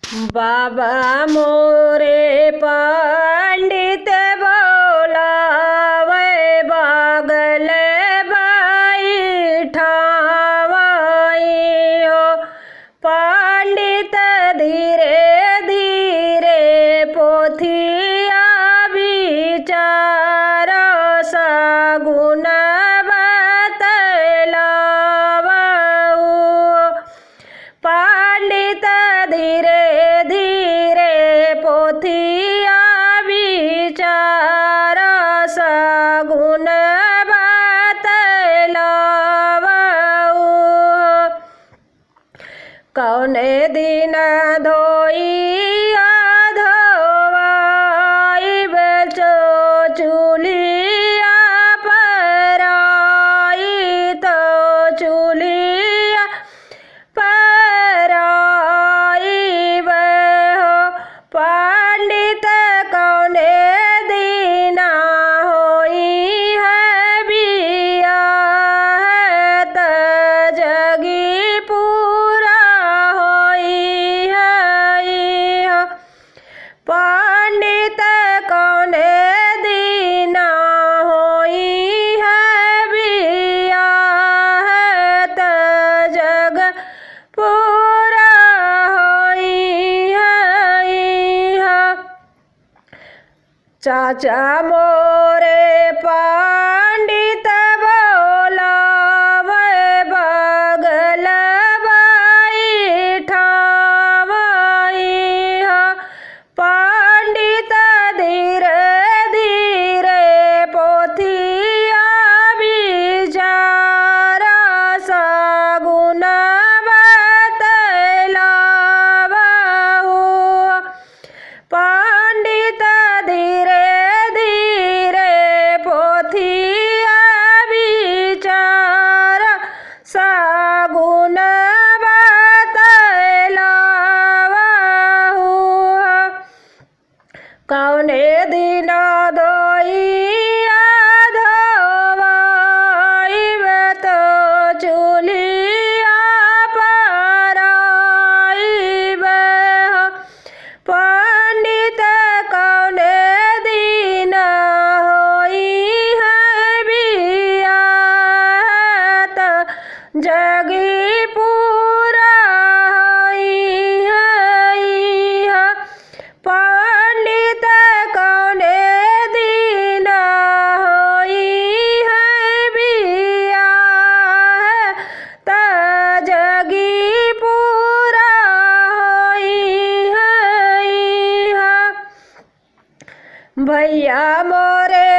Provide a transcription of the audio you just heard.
बाबा मोरे पंडित बोलावे बागल बैठावाई हो। पंडित धीरे धीरे पोथिया विचार सगुन बतलावऊ। पंडित धीरे धीरे पोथिया विचार सगुन बतलावऊ। कौने दिन धोइया धोवाइब चूलिया पराई तो चूलिया पराइब हो। पंडित कौने दीना होई है बियाह त जगी पूरा होई है हो। पंडित कौने दीना होई है बियाह त जग पूरा होई है हो। चाचा मोरे पंडित बोलावे बगल बैठावाई हो। पंडित धीरे धीरे पोथिया विचार सगुन बतलावऊ। पंडित धीरे धीरे पोथिया विचार सगुन बतलावऊ। कौने दिन धोइया धोवाइब तो चूलिया पराइब हो। पंडित कौने दिन होई है बियाह त जगी पूरा होई है हो। पंडित कौने दिन होई है बियाह त जगी पूरा होई है हो। भैया मोरे